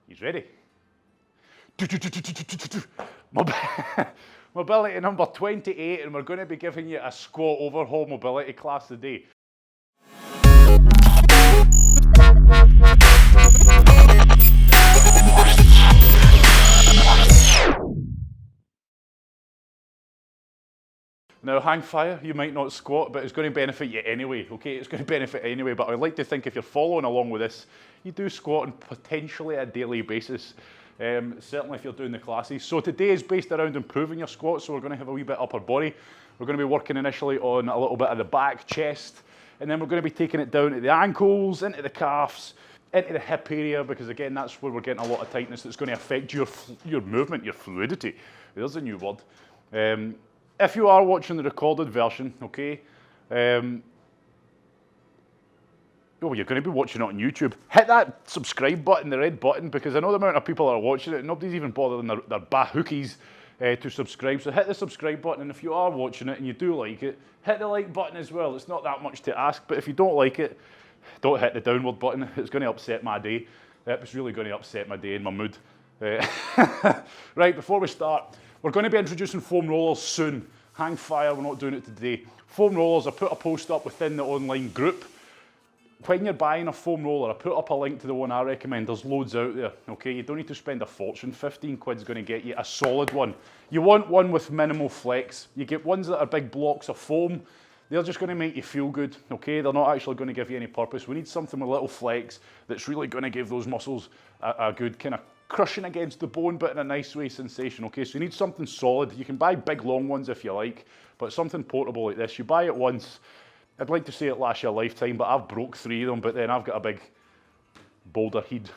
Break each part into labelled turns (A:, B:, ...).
A: He's ready. Mobility number 28, and we're going to be giving you a squat overhaul mobility class today. Now, hang fire, you might not squat, but it's going to benefit you anyway, okay? It's going to benefit anyway, but I'd like to think if you're following along with this, you do squat on potentially a daily basis, certainly if you're doing the classes. So today is based around improving your squat, so we're going to have a wee bit upper body. We're going to be working initially on a little bit of the back, chest, and then we're going to be taking it down to the ankles, into the calves, into the hip area, because again, that's where we're getting a lot of tightness that's going to affect your movement, your fluidity. There's a new word. If you are watching the recorded version, okay, you're going to be watching it on YouTube. Hit that subscribe button, the red button, because I know the amount of people that are watching it, nobody's even bothering their bahookies to subscribe. So hit the subscribe button, and if you are watching it and you do like it, hit the like button as well. It's not that much to ask, but if you don't like it, don't hit the downward button. It's going to upset my day. It's really going to upset my day and my mood. Right, before we start, we're going to be introducing foam rollers soon. Hang fire, we're not doing it today. Foam rollers, I put a post up within the online group. When you're buying a foam roller, I put up a link to the one I recommend. There's loads out there, okay? You don't need to spend a fortune. 15 quid's going to get you a solid one. You want one with minimal flex. You get ones that are big blocks of foam. They're just going to make you feel good, okay? They're not actually going to give you any purpose. We need something with little flex that's really going to give those muscles a good kind of crushing against the bone, but in a nice way sensation, okay? So you need something solid. You can buy big long ones if you like, but something portable like this. You buy it once. I'd like to say it lasts you a lifetime, but I've broke 3 of them, but then I've got a big boulder head.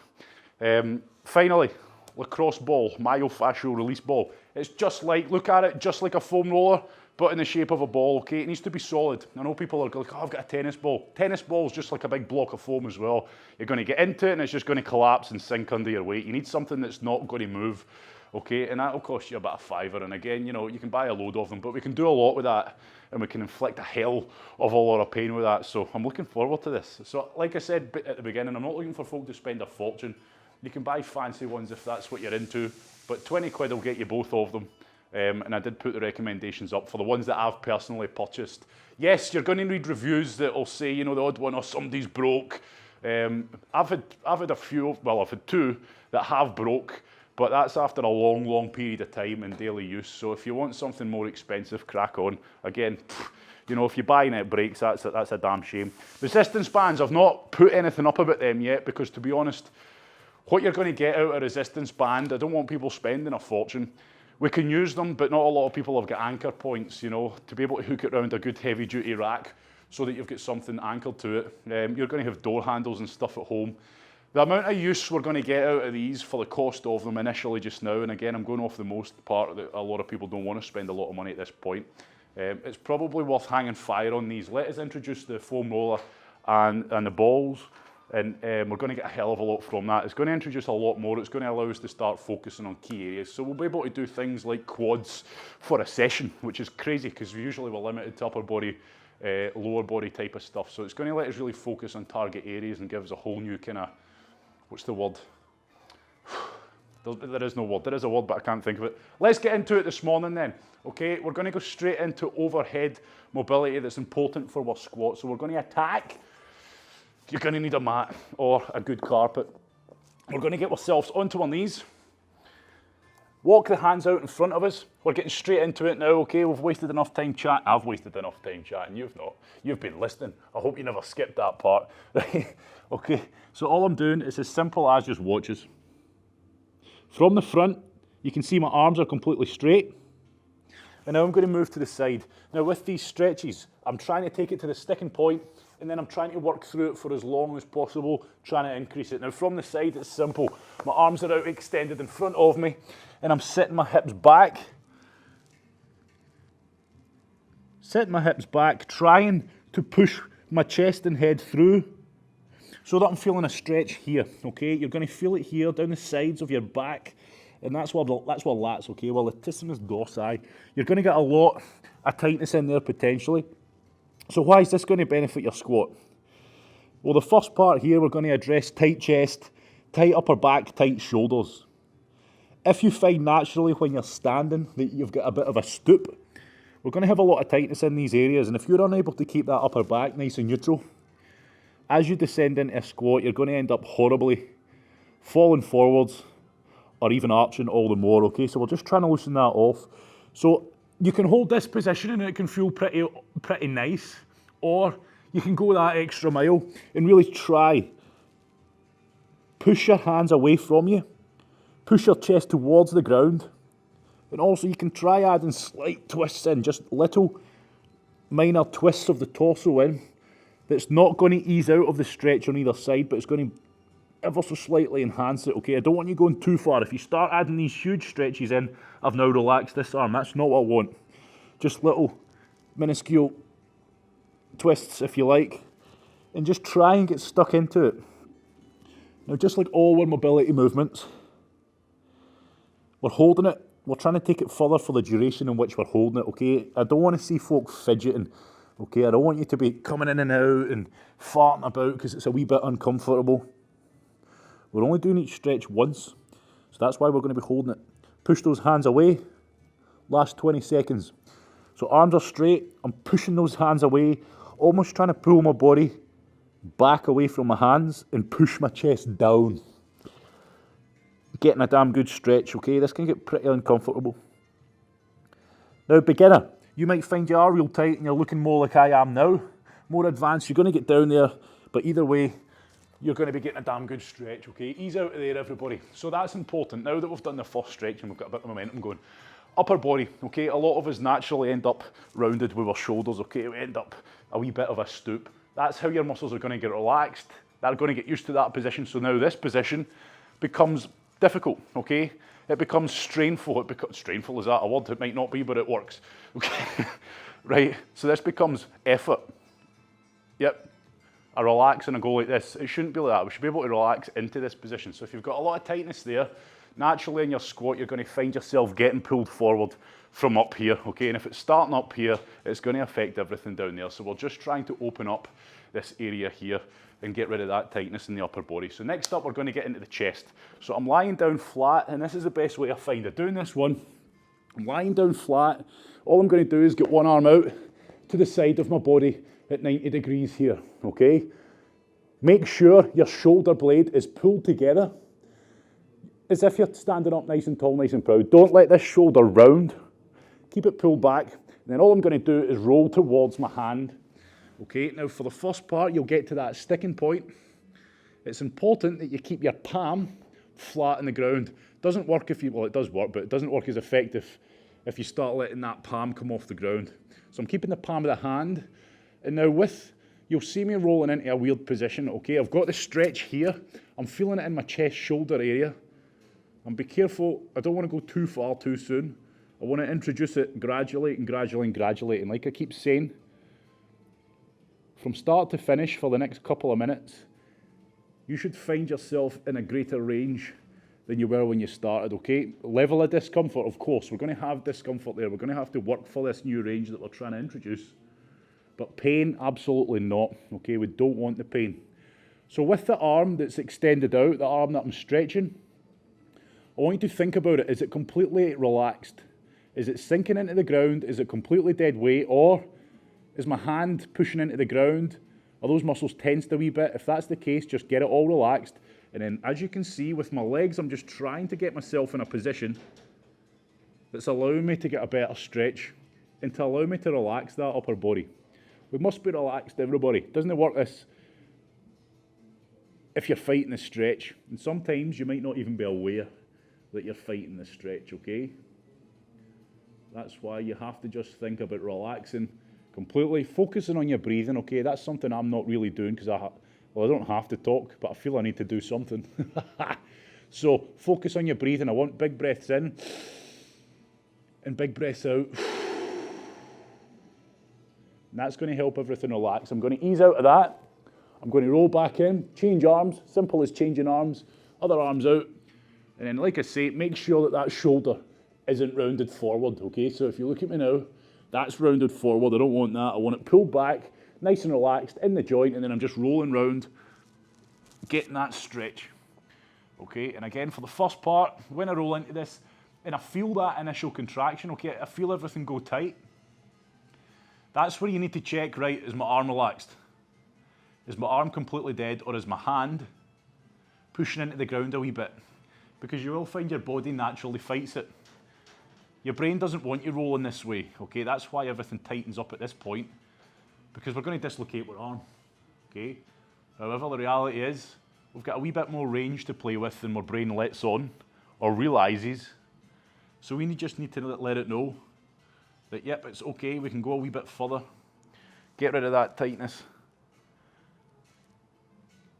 A: Finally, lacrosse ball, myofascial release ball. It's just like, look at it, just like a foam roller, but in the shape of a ball, okay? It needs to be solid. I know people are like, oh, I've got a tennis ball. Tennis ball is just like a big block of foam as well. You're going to get into it and it's just going to collapse and sink under your weight. You need something that's not going to move, okay? And that'll cost you about £5. And again, you know, you can buy a load of them, but we can do a lot with that and we can inflict a hell of a lot of pain with that. So I'm looking forward to this. So like I said at the beginning, I'm not looking for folk to spend a fortune. You can buy fancy ones if that's what you're into, but 20 quid will get you both of them. And I did put the recommendations up for the ones that I've personally purchased. Yes, you're going to read reviews that will say, you know, the odd one, or somebody's broke. I've had a few, well, I've had 2 that have broke, but that's after a long, long period of time in daily use. So if you want something more expensive, crack on. Again, you know, if you're buying it breaks, that's a damn shame. Resistance bands, I've not put anything up about them yet, because to be honest, what you're going to get out of a resistance band, I don't want people spending a fortune. We can use them, but not a lot of people have got anchor points, you know, to be able to hook it around a good heavy duty rack so that you've got something anchored to it. You're going to have door handles and stuff at home. The amount of use we're going to get out of these for the cost of them initially just now, and again, I'm going off the most part that a lot of people don't want to spend a lot of money at this point. It's probably worth hanging fire on these. Let us introduce the foam roller and the balls. And we're going to get a hell of a lot from that. It's going to introduce a lot more. It's going to allow us to start focusing on key areas. So we'll be able to do things like quads for a session, which is crazy because usually we're limited to upper body, lower body type of stuff. So it's going to let us really focus on target areas and give us a whole new kind of, what's the word? There is no word. There is a word, but I can't think of it. Let's get into it this morning then. Okay, we're going to go straight into overhead mobility that's important for our squat. So we're going to attack. You're going to need a mat or a good carpet. We're going to get ourselves onto our knees. Walk the hands out in front of us. We're getting straight into it now, okay? We've wasted enough time chatting. I've wasted enough time chatting. You've not. You've been listening. I hope you never skipped that part. Right? Okay, so all I'm doing is as simple as just watches. From the front, you can see my arms are completely straight. And now I'm going to move to the side. Now with these stretches, I'm trying to take it to the sticking point, and then I'm trying to work through it for as long as possible, trying to increase it. Now from the side, it's simple. My arms are out extended in front of me, and I'm setting my hips back. Setting my hips back, trying to push my chest and head through so that I'm feeling a stretch here, okay? You're going to feel it here down the sides of your back, and that's where lats, okay? Well, latissimus dorsi. You're going to get a lot of tightness in there potentially. So why is this going to benefit your squat? Well, the first part here, we're going to address tight chest, tight upper back, tight shoulders. If you find naturally when you're standing that you've got a bit of a stoop, we're going to have a lot of tightness in these areas, and if you're unable to keep that upper back nice and neutral, as you descend into a squat, you're going to end up horribly falling forwards or even arching all the more, okay? So we're just trying to loosen that off. So you can hold this position and it can feel pretty nice, or you can go that extra mile and really try. Push your hands away from you, push your chest towards the ground, and also you can try adding slight twists in, just little minor twists of the torso in. That's not going to ease out of the stretch on either side, but it's going to ever so slightly enhance it, okay? I don't want you going too far. If you start adding these huge stretches in, I've now relaxed this arm. That's not what I want. Just little minuscule twists, if you like, and just try and get stuck into it. Now, just like all our mobility movements, we're holding it. We're trying to take it further for the duration in which we're holding it, okay? I don't want to see folk fidgeting, okay? I don't want you to be coming in and out and farting about because it's a wee bit uncomfortable. We're only doing each stretch once, so that's why we're going to be holding it. Push those hands away, last 20 seconds. So arms are straight, I'm pushing those hands away, almost trying to pull my body back away from my hands and push my chest down. Getting a damn good stretch, okay? This can get pretty uncomfortable. Now, beginner, you might find you are real tight and you're looking more like I am now. More advanced, you're going to get down there, but either way, you're going to be getting a damn good stretch, okay? Ease out of there, everybody. So that's important. Now that we've done the first stretch and we've got a bit of momentum going. Upper body, okay? A lot of us naturally end up rounded with our shoulders, okay? We end up a wee bit of a stoop. That's how your muscles are going to get relaxed. They're going to get used to that position. So now this position becomes difficult, okay? It becomes strainful. Strainful, is that a word? It might not be, but it works, okay? Right, so this becomes effort. Yep, I relax and I go like this. It shouldn't be like that. We should be able to relax into this position. So if you've got a lot of tightness there, naturally in your squat, you're going to find yourself getting pulled forward from up here, okay? And if it's starting up here, it's going to affect everything down there. So we're just trying to open up this area here and get rid of that tightness in the upper body. So next up, we're going to get into the chest. So I'm lying down flat, and this is the best way I find of doing this one. I'm lying down flat. All I'm going to do is get one arm out to the side of my body at 90 degrees here, okay? Make sure your shoulder blade is pulled together as if you're standing up nice and tall, nice and proud. Don't let this shoulder round. Keep it pulled back. And then all I'm going to do is roll towards my hand. Okay, now for the first part, you'll get to that sticking point. It's important that you keep your palm flat on the ground. Doesn't work if you, well, it does work, but it doesn't work as effective if you start letting that palm come off the ground. So I'm keeping the palm of the hand. And now you'll see me rolling into a weird position, okay? I've got the stretch here. I'm feeling it in my chest shoulder area. And be careful, I don't want to go too far too soon. I want to introduce it gradually and gradually and gradually. And like I keep saying, from start to finish for the next couple of minutes, you should find yourself in a greater range than you were when you started, okay? Level of discomfort, of course, we're going to have discomfort there. We're going to have to work for this new range that we're trying to introduce. But pain, absolutely not, okay? We don't want the pain. So with the arm that's extended out, the arm that I'm stretching, I want you to think about it. Is it completely relaxed? Is it sinking into the ground? Is it completely dead weight? Or is my hand pushing into the ground? Are those muscles tensed a wee bit? If that's the case, just get it all relaxed. And then, as you can see, with my legs, I'm just trying to get myself in a position that's allowing me to get a better stretch and to allow me to relax that upper body. We must be relaxed, everybody. Doesn't it work this? If you're fighting the stretch, and sometimes you might not even be aware that you're fighting the stretch, okay? That's why you have to just think about relaxing completely, focusing on your breathing, okay? That's something I'm not really doing because I don't have to talk, but I feel I need to do something. So focus on your breathing. I want big breaths in and big breaths out. And that's going to help everything relax. I'm going to ease out of that. I'm going to roll back in, change arms, simple as changing arms, other arms out. And then, like I say, make sure that that shoulder isn't rounded forward, okay? So if you look at me now, that's rounded forward. I don't want that. I want it pulled back, nice and relaxed in the joint, and then I'm just rolling round, getting that stretch. Okay, and again for the first part, when I roll into this, and I feel that initial contraction, okay, I feel everything go tight. That's where you need to check, right, is my arm relaxed? Is my arm completely dead, or is my hand pushing into the ground a wee bit? Because you will find your body naturally fights it. Your brain doesn't want you rolling this way, okay? That's why everything tightens up at this point, because we're going to dislocate our arm, okay? However, the reality is, we've got a wee bit more range to play with than our brain lets on, or realises. So we just need to let it know that, yep, it's okay, we can go a wee bit further, get rid of that tightness.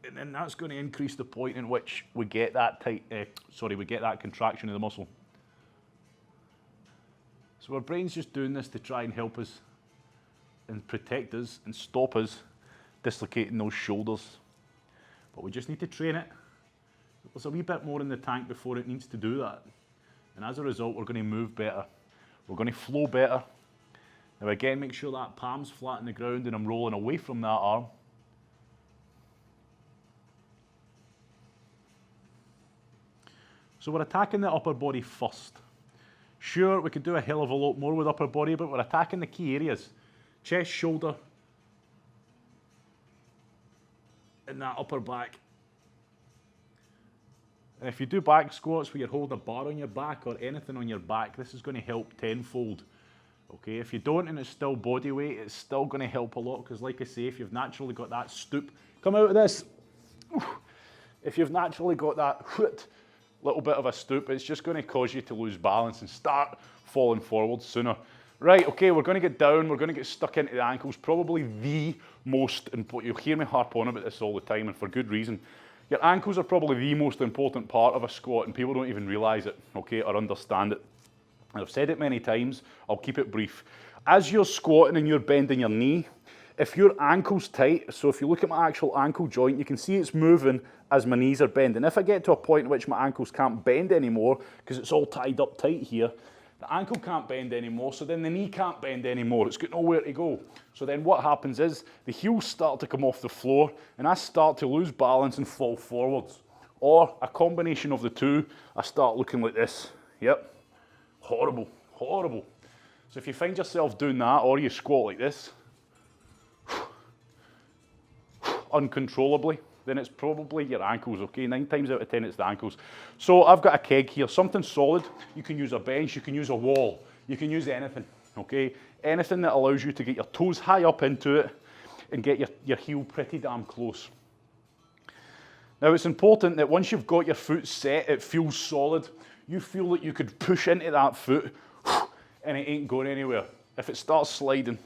A: And then that's going to increase the point in which we get that we get that contraction of the muscle. So our brain's just doing this to try and help us and protect us and stop us dislocating those shoulders. But we just need to train it. There's a wee bit more in the tank before it needs to do that. And as a result, we're going to move better. We're going to flow better. Now again, make sure that palm's flat on the ground and I'm rolling away from that arm. So we're attacking the upper body first. Sure, we could do a hell of a lot more with upper body, but we're attacking the key areas. Chest, shoulder, and that upper back. And if you do back squats where you're holding a bar on your back or anything on your back, this is going to help tenfold. Okay, if you don't and it's still body weight, it's still going to help a lot, because like I say, if you've naturally got that stoop, come out of this. If you've naturally got that little bit of a stoop, it's just going to cause you to lose balance and start falling forward sooner. Right, okay, we're going to get down, we're going to get stuck into the ankles, probably the most important, you'll hear me harp on about this all the time, and for good reason. Your ankles are probably the most important part of a squat, and people don't even realise it, okay, or understand it. And I've said it many times, I'll keep it brief. As you're squatting and you're bending your knee, if your ankle's tight, so if you look at my actual ankle joint, you can see it's moving as my knees are bending. If I get to a point in which my ankles can't bend anymore, because it's all tied up tight here, the ankle can't bend anymore, so then the knee can't bend anymore. It's got nowhere to go. So then what happens is, the heels start to come off the floor, and I start to lose balance and fall forwards. Or a combination of the two, I start looking like this. Yep. Horrible, horrible. So if you find yourself doing that, or you squat like this, uncontrollably, then it's probably your ankles, okay? 9 times out of 10 it's the ankles. So I've got a keg here, something solid. You can use a bench, you can use a wall, you can use anything, okay? Anything that allows you to get your toes high up into it and get your heel pretty damn close. Now it's important that once you've got your foot set, it feels solid. You feel that you could push into that foot and it ain't going anywhere. If it starts sliding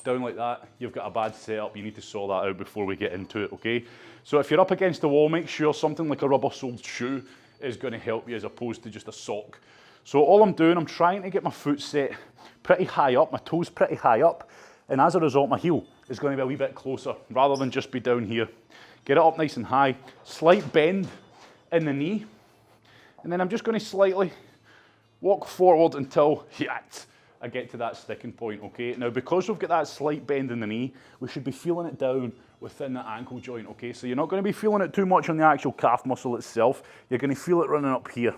A: down like that, you've got a bad setup. You need to sort that out before we get into it, okay? So if you're up against the wall, make sure something like a rubber-soled shoe is going to help you as opposed to just a sock. So all I'm doing, I'm trying to get my foot set pretty high up, my toes pretty high up, and as a result, my heel is going to be a wee bit closer rather than just be down here. Get it up nice and high, slight bend in the knee, and then I'm just going to slightly walk forward until I get to that sticking point, okay? Now, because we've got that slight bend in the knee, we should be feeling it down within the ankle joint, okay? So you're not going to be feeling it too much on the actual calf muscle itself. You're going to feel it running up here,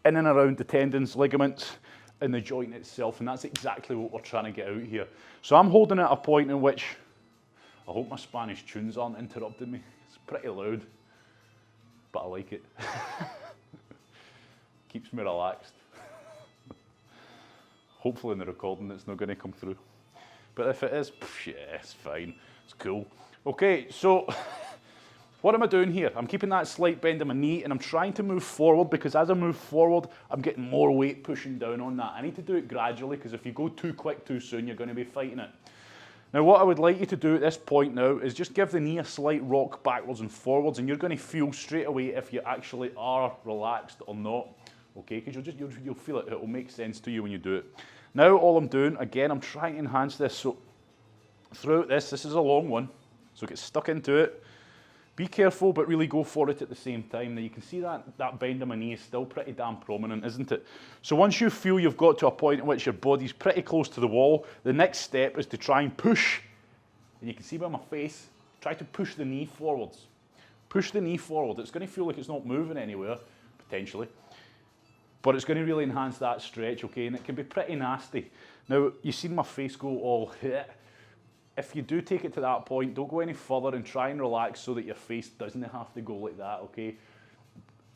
A: in and around the tendons, ligaments, and the joint itself, and that's exactly what we're trying to get out here. So I'm holding at a point in which, I hope my Spanish tunes aren't interrupting me. It's pretty loud, but I like it. Keeps me relaxed. Hopefully in the recording it's not going to come through. But if it is, yeah, it's fine. It's cool. Okay, so what am I doing here? I'm keeping that slight bend in my knee and I'm trying to move forward, because as I move forward, I'm getting more weight pushing down on that. I need to do it gradually, because if you go too quick too soon, you're going to be fighting it. Now what I would like you to do at this point now is just give the knee a slight rock backwards and forwards, and you're going to feel straight away if you actually are relaxed or not. Okay, because you'll feel it. It will make sense to you when you do it. Now all I'm doing, again, I'm trying to enhance this. So throughout this is a long one, so get stuck into it. Be careful, but really go for it at the same time. Now you can see that bend in my knee is still pretty damn prominent, isn't it? So once you feel you've got to a point in which your body's pretty close to the wall, the next step is to try and push, and you can see by my face, try to push the knee forwards. Push the knee forward. It's going to feel like it's not moving anywhere, potentially. But it's going to really enhance that stretch, okay? And it can be pretty nasty. Now, you've seen my face go all hit. If you do take it to that point, don't go any further and try and relax so that your face doesn't have to go like that, okay?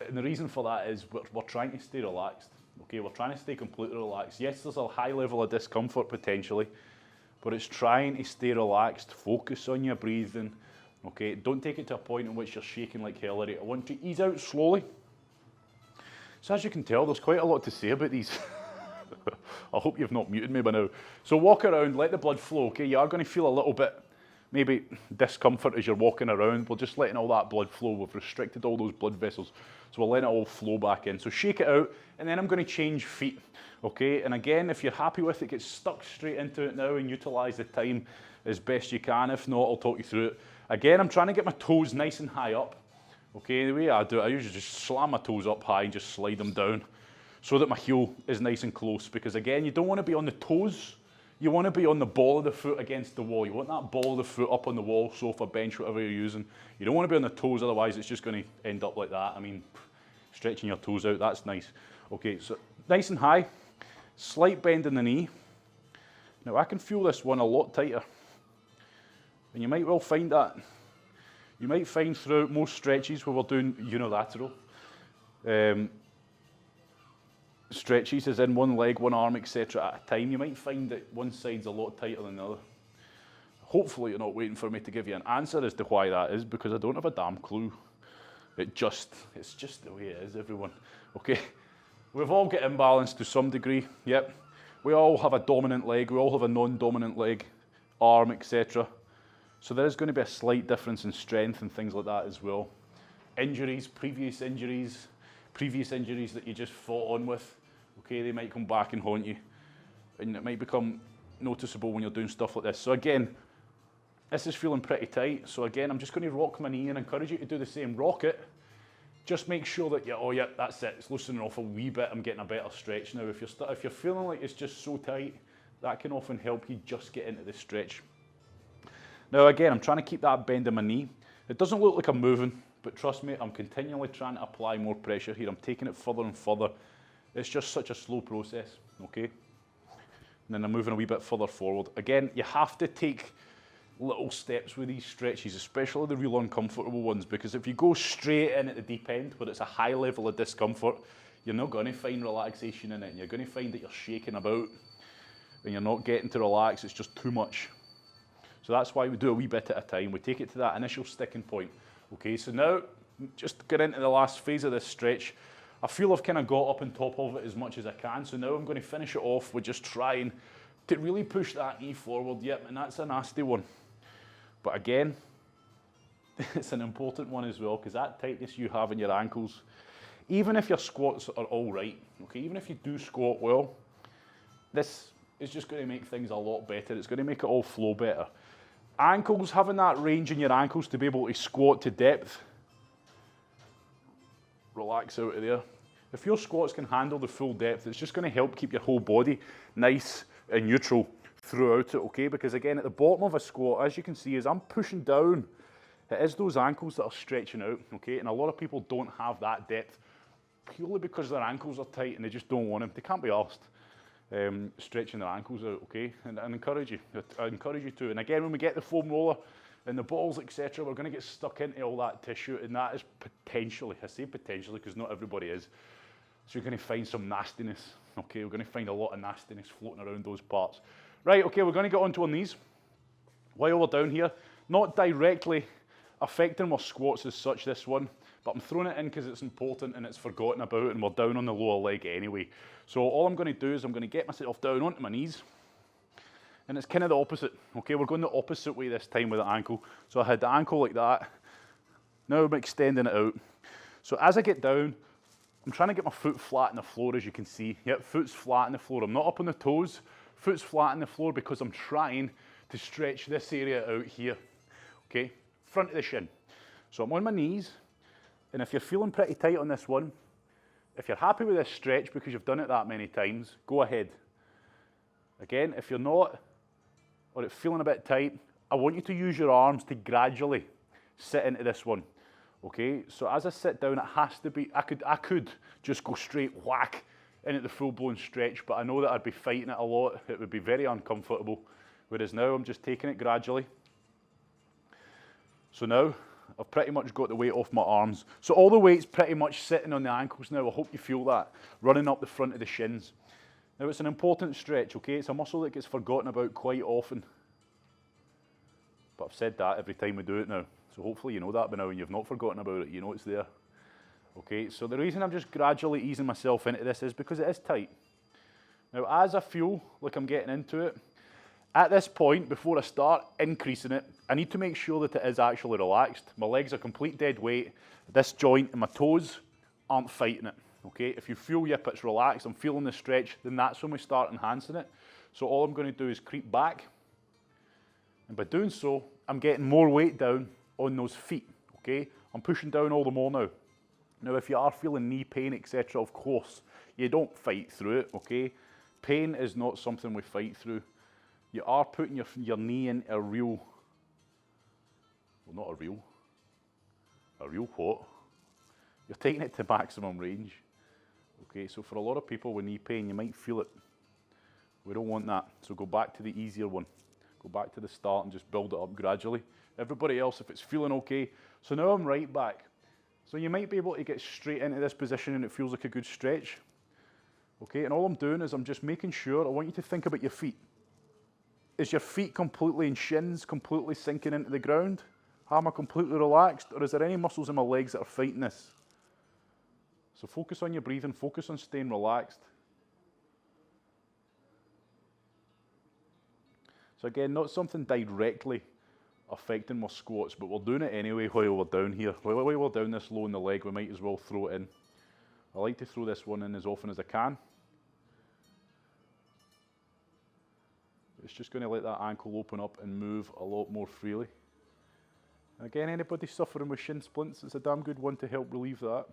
A: And the reason for that is we're trying to stay relaxed, okay? We're trying to stay completely relaxed. Yes, there's a high level of discomfort potentially, but it's trying to stay relaxed. Focus on your breathing, okay? Don't take it to a point in which you're shaking like hell. I want to ease out slowly. So as you can tell, there's quite a lot to say about these. I hope you've not muted me by now. So walk around, let the blood flow, okay? You are going to feel a little bit, maybe discomfort as you're walking around. We're just letting all that blood flow. We've restricted all those blood vessels. So we're letting it all flow back in. So shake it out, and then I'm going to change feet, okay? And again, if you're happy with it, get stuck straight into it now and utilize the time as best you can. If not, I'll talk you through it. Again, I'm trying to get my toes nice and high up. Okay, the way I do it, I usually just slam my toes up high and just slide them down so that my heel is nice and close, because again, you don't want to be on the toes, you want to be on the ball of the foot against the wall. You want that ball of the foot up on the wall, sofa, bench, whatever you're using. You don't want to be on the toes, otherwise it's just going to end up like that. I mean, stretching your toes out, that's nice. Okay, so nice and high, slight bend in the knee. Now I can feel this one a lot tighter, and you might well find that. You might find throughout most stretches where we're doing unilateral stretches, as in one leg, one arm, etc. at a time, you might find that one side's a lot tighter than the other. Hopefully you're not waiting for me to give you an answer as to why that is, because I don't have a damn clue. It's just the way it is, everyone. Okay, we've all got imbalance to some degree, yep. We all have a dominant leg, we all have a non-dominant leg, arm, etc. So there is going to be a slight difference in strength and things like that as well. Injuries, previous injuries that you just fought on with, okay, they might come back and haunt you. And it might become noticeable when you're doing stuff like this. So again, this is feeling pretty tight. So again, I'm just going to rock my knee and encourage you to do the same. Rock it. Just make sure that oh yeah, that's it. It's loosening off a wee bit. I'm getting a better stretch now. If you're feeling like it's just so tight, that can often help you just get into the stretch. Now again, I'm trying to keep that bend in my knee. It doesn't look like I'm moving, but trust me, I'm continually trying to apply more pressure here. I'm taking it further and further. It's just such a slow process, okay? And then I'm moving a wee bit further forward. Again, you have to take little steps with these stretches, especially the real uncomfortable ones, because if you go straight in at the deep end where it's a high level of discomfort, you're not going to find relaxation in it, and you're going to find that you're shaking about and you're not getting to relax. It's just too much. So that's why we do a wee bit at a time. We take it to that initial sticking point. Okay, so now, just get into the last phase of this stretch. I feel I've kind of got up on top of it as much as I can, so now I'm going to finish it off with just trying to really push that knee forward. Yep, and that's a nasty one. But again, it's an important one as well, because that tightness you have in your ankles, even if your squats are all right, okay, even if you do squat well, this is just going to make things a lot better. It's going to make it all flow better. Ankles, having that range in your ankles to be able to squat to depth. Relax out of there. If your squats can handle the full depth, it's just going to help keep your whole body nice and neutral throughout it, okay? Because again, at the bottom of a squat, as you can see, as I'm pushing down, it is those ankles that are stretching out, okay? And a lot of people don't have that depth purely because their ankles are tight and they just don't want them. They can't be arsed. Stretching their ankles out, okay? And I encourage you to. And again, when we get the foam roller and the balls, etc., we're going to get stuck into all that tissue, and that is potentially, I say potentially because not everybody is, so you're going to find some nastiness, okay? We're going to find a lot of nastiness floating around those parts. Right, okay, we're going to get onto our knees. While we're down here, not directly affecting my squats as such, this one, but I'm throwing it in because it's important and it's forgotten about, and we're down on the lower leg anyway. So all I'm going to do is I'm going to get myself down onto my knees, and it's kind of the opposite, okay? We're going the opposite way this time with the ankle. So I had the ankle like that. Now I'm extending it out. So as I get down, I'm trying to get my foot flat on the floor, as you can see. Yep, foot's flat on the floor. I'm not up on the toes. Foot's flat on the floor because I'm trying to stretch this area out here, okay? Front of the shin. So I'm on my knees, and if you're feeling pretty tight on this one, if you're happy with this stretch because you've done it that many times, go ahead. Again, if you're not, or it's feeling a bit tight, I want you to use your arms to gradually sit into this one. Okay, so as I sit down, it has to be, I could just go straight whack into the full-blown stretch, but I know that I'd be fighting it a lot. It would be very uncomfortable. Whereas now I'm just taking it gradually. So now I've pretty much got the weight off my arms. So all the weight's pretty much sitting on the ankles now. I hope you feel that, running up the front of the shins. Now it's an important stretch, okay? It's a muscle that gets forgotten about quite often. But I've said that every time we do it now. So hopefully you know that by now and you've not forgotten about it. You know it's there. Okay, so the reason I'm just gradually easing myself into this is because it is tight. Now as I feel like I'm getting into it, at this point, before I start increasing it, I need to make sure that it is actually relaxed. My legs are complete dead weight. This joint and my toes aren't fighting it. Okay, if you feel, yep, it's relaxed, I'm feeling the stretch, then that's when we start enhancing it. So all I'm going to do is creep back. And by doing so, I'm getting more weight down on those feet. Okay, I'm pushing down all the more now. Now, if you are feeling knee pain, etc., of course, you don't fight through it, okay? Pain is not something we fight through. You are putting your knee in a real, well, not a real what? You're taking it to maximum range. Okay, so for a lot of people with knee pain, you might feel it. We don't want that, so go back to the easier one. Go back to the start and just build it up gradually. Everybody else, if it's feeling okay. So now I'm right back. So you might be able to get straight into this position and it feels like a good stretch. Okay, and all I'm doing is I'm just making sure, I want you to think about your feet. Is your feet completely and shins completely sinking into the ground? Am I completely relaxed? Or is there any muscles in my legs that are fighting this? So focus on your breathing, focus on staying relaxed. So again, not something directly affecting my squats, but we're doing it anyway while we're down here. While we're down this low in the leg, we might as well throw it in. I like to throw this one in as often as I can. It's just going to let that ankle open up and move a lot more freely. And again, anybody suffering with shin splints, it's a damn good one to help relieve that.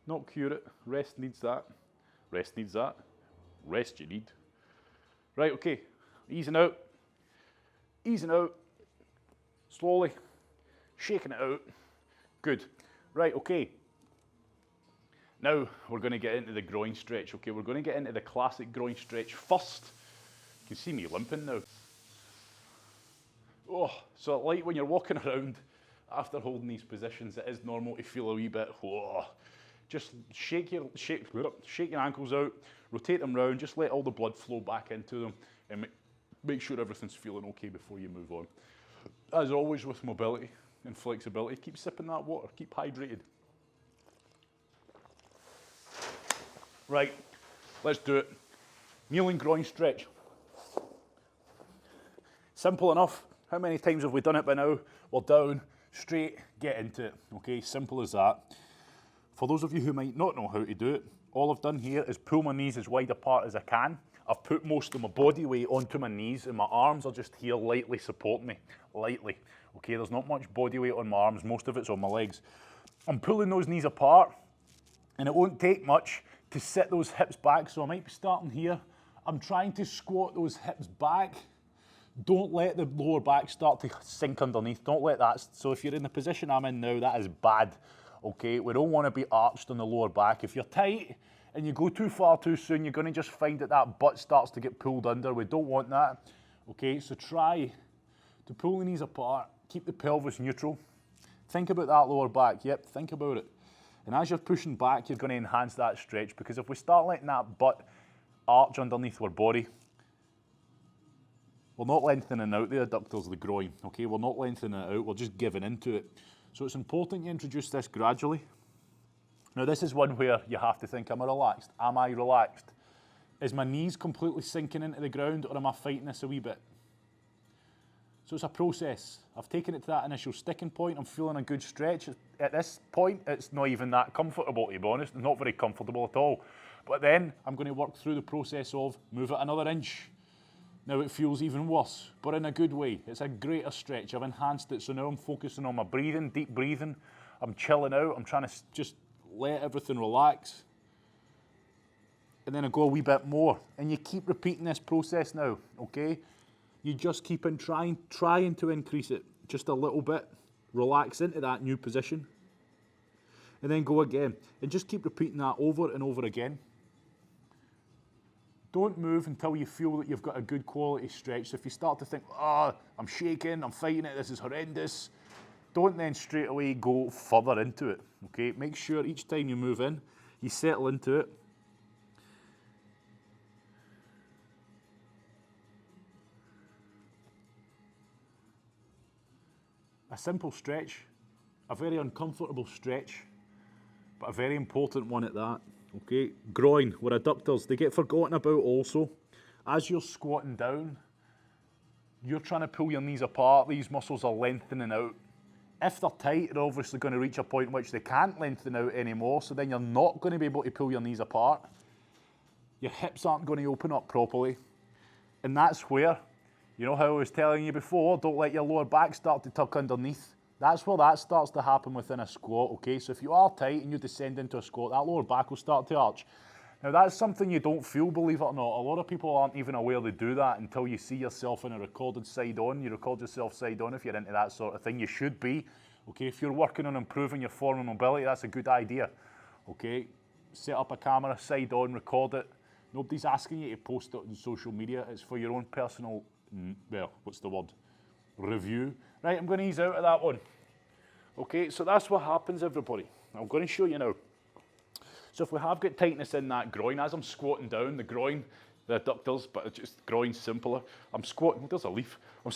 A: Not cure it. Rest needs that. Rest needs that. Rest you need. Right, okay. Easing out. Easing out. Slowly. Shaking it out. Good. Right, okay. Now we're going to get into the groin stretch, okay? We're going to get into the classic groin stretch first. You can see me limping now. Oh, so like when you're walking around after holding these positions, it is normal to feel a wee bit, whoa. Just shake your ankles out, rotate them round, just let all the blood flow back into them and make sure everything's feeling okay before you move on. As always with mobility and flexibility, keep sipping that water, keep hydrated. Right, let's do it. Kneeling groin stretch. Simple enough. How many times have we done it by now? We're down, straight, get into it. Okay, simple as that. For those of you who might not know how to do it, all I've done here is pull my knees as wide apart as I can. I've put most of my body weight onto my knees and my arms are just here lightly supporting me, lightly. Okay, there's not much body weight on my arms, most of it's on my legs. I'm pulling those knees apart and it won't take much to sit those hips back, so I might be starting here. I'm trying to squat those hips back. Don't let the lower back start to sink underneath. Don't let that. So if you're in the position I'm in now, that is bad. Okay, we don't want to be arched on the lower back. If you're tight and you go too far too soon, you're going to just find that that butt starts to get pulled under. We don't want that. Okay, so try to pull the knees apart, keep the pelvis neutral. Think about that lower back. Yep, think about it. And as you're pushing back, you're going to enhance that stretch, because if we start letting that butt arch underneath our body, we're not lengthening out the adductors of the groin, okay? We're not lengthening it out, we're just giving into it. So it's important you introduce this gradually. Now this is one where you have to think, am I relaxed? Am I relaxed? Is my knees completely sinking into the ground, or am I fighting this a wee bit? So it's a process. I've taken it to that initial sticking point. I'm feeling a good stretch. At this point, it's not even that comfortable, to be honest. It's not very comfortable at all. But then I'm going to work through the process of move it another inch. Now it feels even worse, but in a good way. It's a greater stretch. I've enhanced it, so now I'm focusing on my breathing, deep breathing. I'm chilling out. I'm trying to just let everything relax. And then I go a wee bit more. And you keep repeating this process now, okay? You just keep on trying to increase it just a little bit. Relax into that new position. and then go again. And just keep repeating that over and over again. Don't move until you feel that you've got a good quality stretch. So if you start to think, oh, I'm shaking, I'm fighting it, this is horrendous, don't then straight away go further into it, okay? Make sure each time you move in, you settle into it. A simple stretch, a very uncomfortable stretch, but a very important one at that, okay? Groin, or adductors, they get forgotten about also. As you're squatting down, you're trying to pull your knees apart, these muscles are lengthening out. If they're tight, they're obviously going to reach a point in which they can't lengthen out anymore, so then you're not going to be able to pull your knees apart. Your hips aren't going to open up properly. And that's where, you know how I was telling you before, don't let your lower back start to tuck underneath. That's where that starts to happen within a squat, okay? So if you are tight and you descend into a squat, that lower back will start to arch. Now that's something you don't feel, believe it or not. A lot of people aren't even aware they do that until you see yourself in a recorded side on. You record yourself side on if you're into that sort of thing. You should be, okay? If you're working on improving your form and mobility, that's a good idea, okay? Set up a camera, side on, record it. Nobody's asking you to post it on social media. It's for your own personal, well, what's the word? Review. Right, I'm going to ease out of that one. Okay, so that's what happens, everybody. I'm going to show you now. So if we have got tightness in that groin, as I'm squatting down, the groin, the adductors, but it's just groin simpler. I'm squatting, there's a leaf. I'm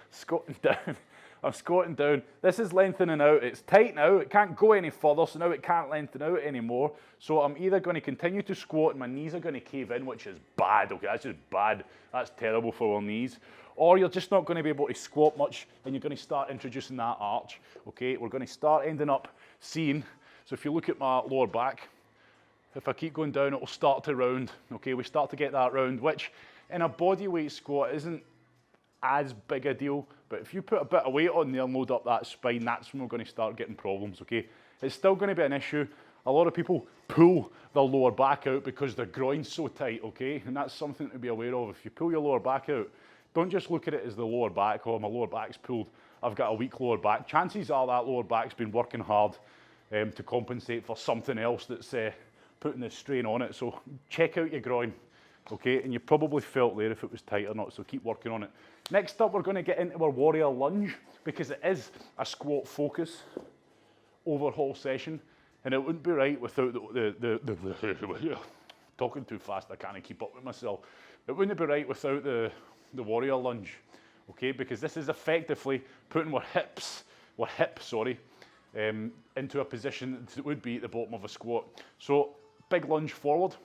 A: squatting down. I'm squatting down. This is lengthening out. It's tight now. It can't go any further, so now it can't lengthen out anymore. So I'm either going to continue to squat and my knees are going to cave in, which is bad. Okay, that's just bad. That's terrible for our knees. Or you're just not going to be able to squat much and you're going to start introducing that arch. Okay, we're going to start ending up seeing, so if you look at my lower back, if I keep going down, it will start to round. Okay, we start to get that round, which in a bodyweight squat isn't as big a deal, but if you put a bit of weight on there and load up that spine, that's when we're going to start getting problems, okay? It's still going to be an issue. A lot of people pull their lower back out because their groin's so tight, okay? And that's something to be aware of. If you pull your lower back out, don't just look at it as the lower back, oh, my lower back's pulled, I've got a weak lower back. Chances are that lower back's been working hard to compensate for something else that's putting the strain on it. So check out your groin, okay? And you probably felt there if it was tight or not, so keep working on it. Next up, we're going to get into our warrior lunge because it is a squat focus overhaul session, and it wouldn't be right without the talking too fast, I can't keep up with myself. It wouldn't be right without the warrior lunge, okay? Because this is effectively putting our hip, into a position that would be at the bottom of a squat. So big lunge forward,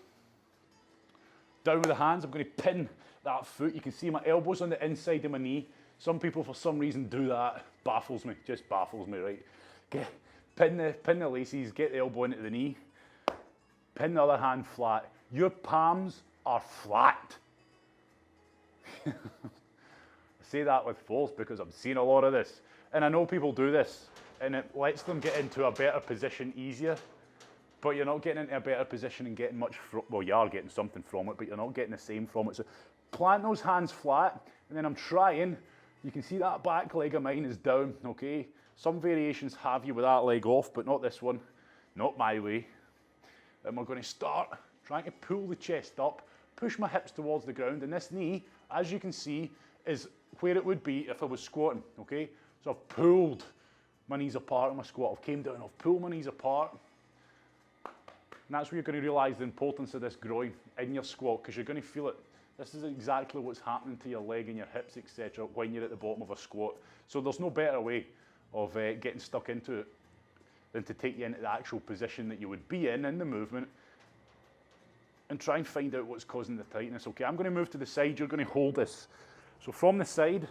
A: down with the hands. I'm going to pin that foot. You can see my elbows on the inside of my knee. Some people for some reason do that. Baffles me, just baffles me, right? Pin the laces, get the elbow into the knee, pin the other hand flat. Your palms are flat. I say that with force because I'm seeing a lot of this. And I know people do this and it lets them get into a better position easier, but you're not getting into a better position and getting much from, well, you are getting something from it, but you're not getting the same from it. So plant those hands flat, and then I'm trying, you can see that back leg of mine is down, okay? Some variations have you with that leg off, but not this one, not my way. And we're going to start trying to pull the chest up, push my hips towards the ground, and this knee, as you can see, is where it would be if I was squatting, okay? So I've pulled my knees apart in my squat, I've came down, I've pulled my knees apart, and that's where you're going to realise the importance of this groin in your squat, because you're going to feel it. This is exactly what's happening to your leg and your hips, etc., when you're at the bottom of a squat. So there's no better way of getting stuck into it than to take you into the actual position that you would be in the movement and try and find out what's causing the tightness. Okay, I'm going to move to the side, you're going to hold this. So from the side,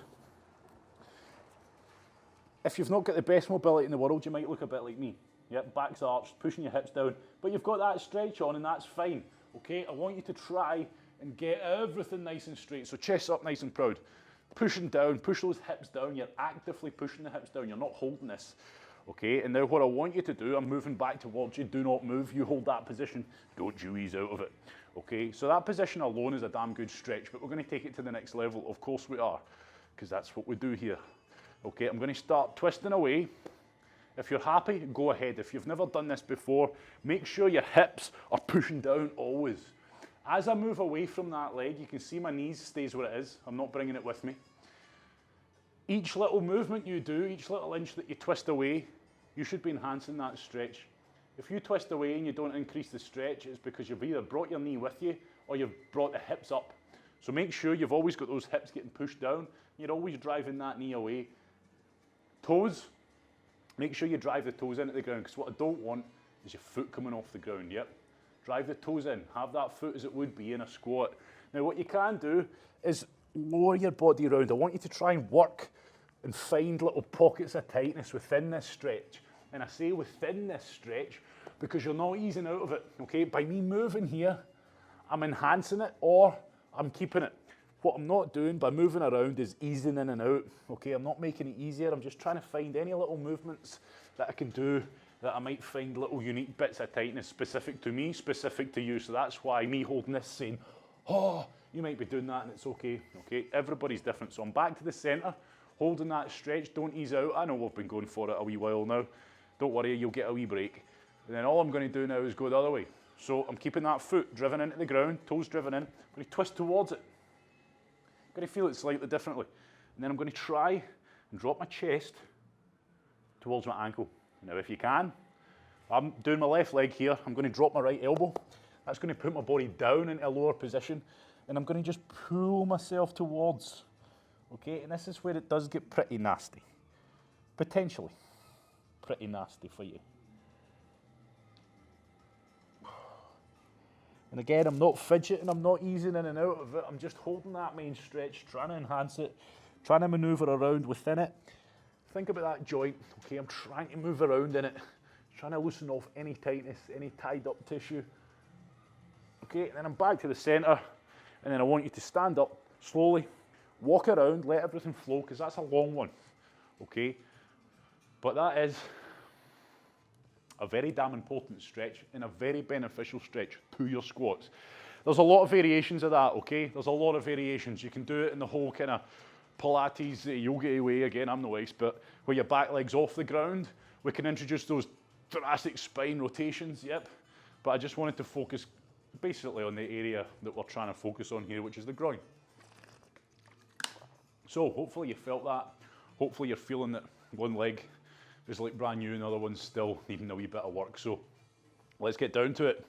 A: if you've not got the best mobility in the world, you might look a bit like me. Yep, back's arched, pushing your hips down, but you've got that stretch on and that's fine. Okay, I want you to try and get everything nice and straight. So chest up nice and proud. Pushing down, push those hips down. You're actively pushing the hips down. You're not holding this. Okay, and now what I want you to do, I'm moving back towards you. Do not move. You hold that position. Don't you ease out of it. Okay, so that position alone is a damn good stretch, but we're going to take it to the next level. Of course we are, because that's what we do here. Okay, I'm going to start twisting away, If you're happy, go ahead. If you've never done this before, make sure your hips are pushing down always. As I move away from that leg, you can see my knees stays where it is. I'm not bringing it with me. Each little movement you do, each little inch that you twist away, you should be enhancing that stretch. If you twist away and you don't increase the stretch, it's because you've either brought your knee with you or you've brought the hips up. So make sure you've always got those hips getting pushed down. You're always driving that knee away. Toes, make sure you drive the toes into the ground, because what I don't want is your foot coming off the ground. Yep. Drive the toes in. Have that foot as it would be in a squat. Now what you can do is lower your body around. I want you to try and work and find little pockets of tightness within this stretch. And I say within this stretch because you're not easing out of it, okay? By me moving here, I'm enhancing it or I'm keeping it. What I'm not doing by moving around is easing in and out, okay? I'm not making it easier. I'm just trying to find any little movements that I can do that I might find little unique bits of tightness specific to me, specific to you. So that's why me holding this saying, oh, you might be doing that and it's okay, okay? Everybody's different. So I'm back to the center, holding that stretch, don't ease out. I know we've been going for it a wee while now. Don't worry, you'll get a wee break. And then all I'm going to do now is go the other way. So I'm keeping that foot driven into the ground, toes driven in. I'm going to twist towards it. I'm going to feel it slightly differently. And then I'm going to try and drop my chest towards my ankle. Now if you can, I'm doing my left leg here. I'm going to drop my right elbow. That's going to put my body down into a lower position. And I'm going to just pull myself towards. Okay, and this is where it does get pretty nasty. Potentially pretty nasty for you. And again, I'm not fidgeting, I'm not easing in and out of it. I'm just holding that main stretch, trying to enhance it, trying to maneuver around within it. Think about that joint, okay? I'm trying to move around in it, trying to loosen off any tightness, any tied up tissue. Okay, and then I'm back to the center, and then I want you to stand up slowly, walk around, let everything flow, because that's a long one, okay? But that is a very damn important stretch and a very beneficial stretch to your squats. There's a lot of variations of that, okay? There's a lot of variations. You can do it in the whole kind of Pilates, yoga way. Again, I'm no expert. Where your back leg's off the ground. We can introduce those thoracic spine rotations, yep. But I just wanted to focus basically on the area that we're trying to focus on here, which is the groin. So hopefully you felt that. Hopefully you're feeling that one leg is like brand new and the other one's still needing a wee bit of work. So let's get down to it.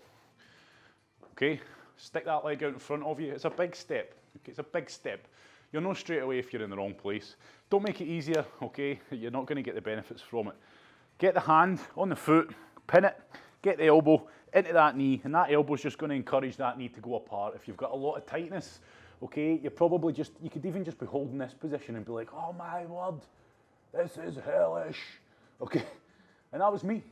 A: Okay, stick that leg out in front of you. It's a big step. Okay, it's a big step. You'll know straight away if you're in the wrong place. Don't make it easier, okay? You're not going to get the benefits from it. Get the hand on the foot, pin it, get the elbow into that knee, and that elbow's just going to encourage that knee to go apart. If you've got a lot of tightness, okay, you could even just be holding this position and be like, oh my word, this is hellish. Okay, and that was me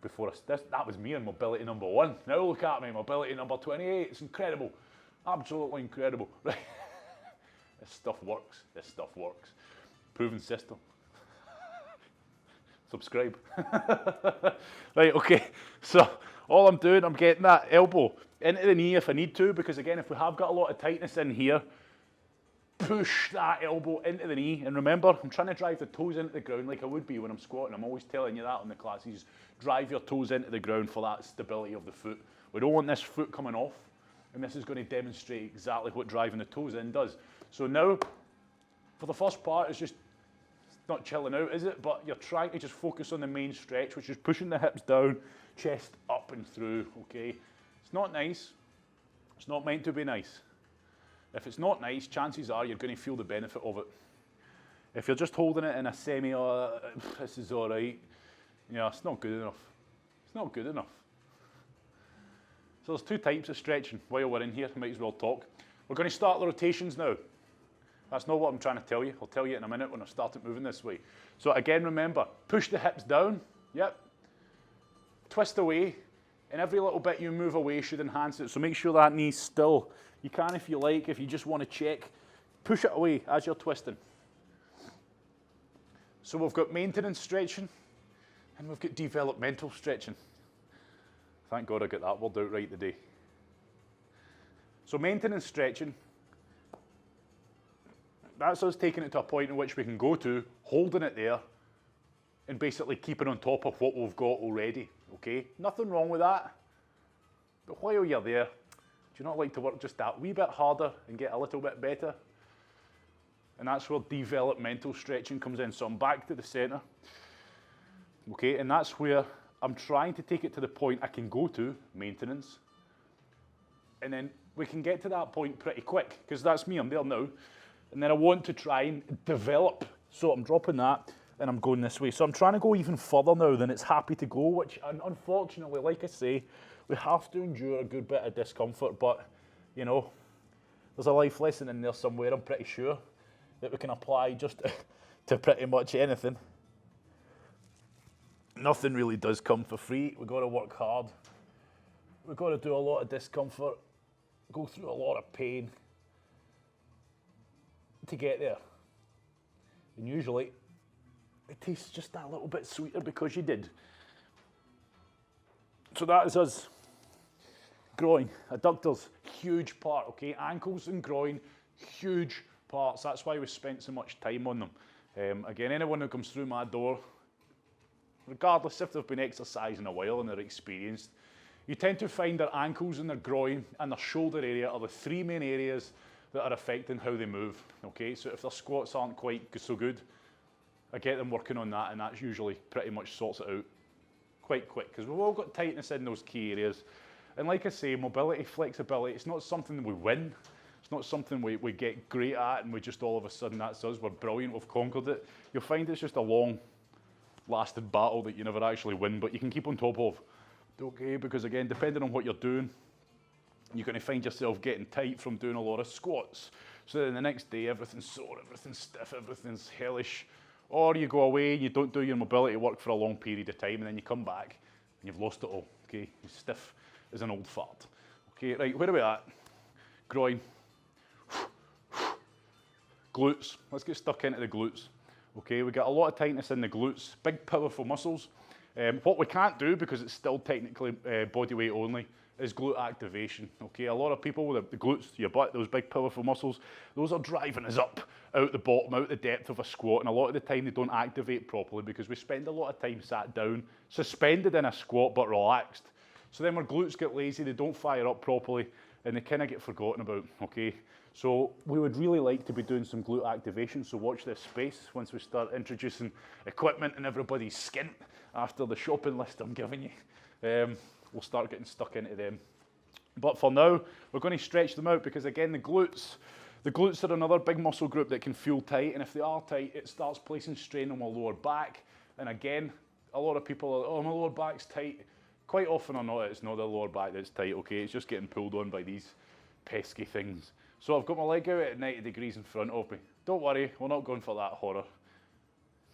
A: before that was me on mobility number 1. Now look at me, mobility number 28. It's incredible, absolutely incredible. Right, this stuff works. This stuff works. Proven system. Subscribe. Right, okay. So all I'm doing, I'm getting that elbow into the knee if I need to, because again, if we have got a lot of tightness in here, push that elbow into the knee. And remember, I'm trying to drive the toes into the ground like I would be when I'm squatting. I'm always telling you that in the classes. Drive your toes into the ground for that stability of the foot. We don't want this foot coming off. And this is going to demonstrate exactly what driving the toes in does. So now, for the first part, it's not chilling out, is it? But you're trying to just focus on the main stretch, which is pushing the hips down, chest up and through, okay? It's not nice. It's not meant to be nice. If it's not nice, chances are you're going to feel the benefit of it. If you're just holding it in a semi, oh, this is all right, yeah, it's not good enough. It's not good enough. So there's two types of stretching. While we're in here, I might as well talk. We're going to start the rotations now. That's not what I'm trying to tell you. I'll tell you in a minute when I started moving this way. So again, remember, push the hips down, yep. Twist away, and every little bit you move away should enhance it. So make sure that knee's still. You can if you like, if you just want to check. Push it away as you're twisting. So we've got maintenance stretching, and we've got developmental stretching. Thank God I got that word out right today. So maintenance stretching, that's us taking it to a point in which we can go to, holding it there, and basically keeping on top of what we've got already, okay? Nothing wrong with that. But while you're there, do you not like to work just that wee bit harder and get a little bit better? And that's where developmental stretching comes in. So I'm back to the center, okay? And that's where I'm trying to take it to the point I can go to, maintenance, and then we can get to that point pretty quick, because that's me, I'm there now. And then I want to try and develop. So I'm dropping that, and I'm going this way. So I'm trying to go even further now than it's happy to go, which unfortunately, like I say, we have to endure a good bit of discomfort, but you know, there's a life lesson in there somewhere, I'm pretty sure, that we can apply just to pretty much anything. Nothing really does come for free. We've got to work hard. We've got to do a lot of discomfort, go through a lot of pain to get there. And usually, it tastes just that little bit sweeter because you did. So that is us. Groin, adductors, huge part, okay? Ankles and groin, huge parts. That's why we spent so much time on them. Again, anyone who comes through my door, regardless if they've been exercising a while and they're experienced, you tend to find their ankles and their groin and their shoulder area are the three main areas that are affecting how they move, okay? So if their squats aren't quite so good, I get them working on that, and that's usually pretty much sorts it out quite quick, because we've all got tightness in those key areas. And like I say, mobility, flexibility, it's not something we win. It's not something we get great at and we just all of a sudden that's us, we're brilliant, we've conquered it. You'll find it's just a long lasting battle that you never actually win, but you can keep on top of, okay? Because again, depending on what you're doing, you're going to find yourself getting tight from doing a lot of squats. So then the next day, everything's sore, everything's stiff, everything's hellish. Or you go away, you don't do your mobility work for a long period of time, and then you come back and you've lost it all, okay? You're stiff as an old fart. Okay, right, where are we at? Groin. Glutes. Let's get stuck into the glutes. Okay, we got a lot of tightness in the glutes, big powerful muscles. What we can't do, because it's still technically body weight only, is glute activation. Okay, a lot of people with the glutes, your butt, those big powerful muscles, those are driving us up, out the bottom, out the depth of a squat, and a lot of the time they don't activate properly because we spend a lot of time sat down, suspended in a squat but relaxed. So then our glutes get lazy, they don't fire up properly, and they kind of get forgotten about, okay? So we would really like to be doing some glute activation, so watch this space once we start introducing equipment and everybody's skint after the shopping list I'm giving you. We'll start getting stuck into them. But for now, we're going to stretch them out because again, the glutes are another big muscle group that can feel tight, and if they are tight, it starts placing strain on my lower back. And again, a lot of people are, oh, my lower back's tight. Quite often or not, it's not the lower back that's tight, okay? It's just getting pulled on by these pesky things. So I've got my leg out at 90 degrees in front of me. Don't worry, we're not going for that horror.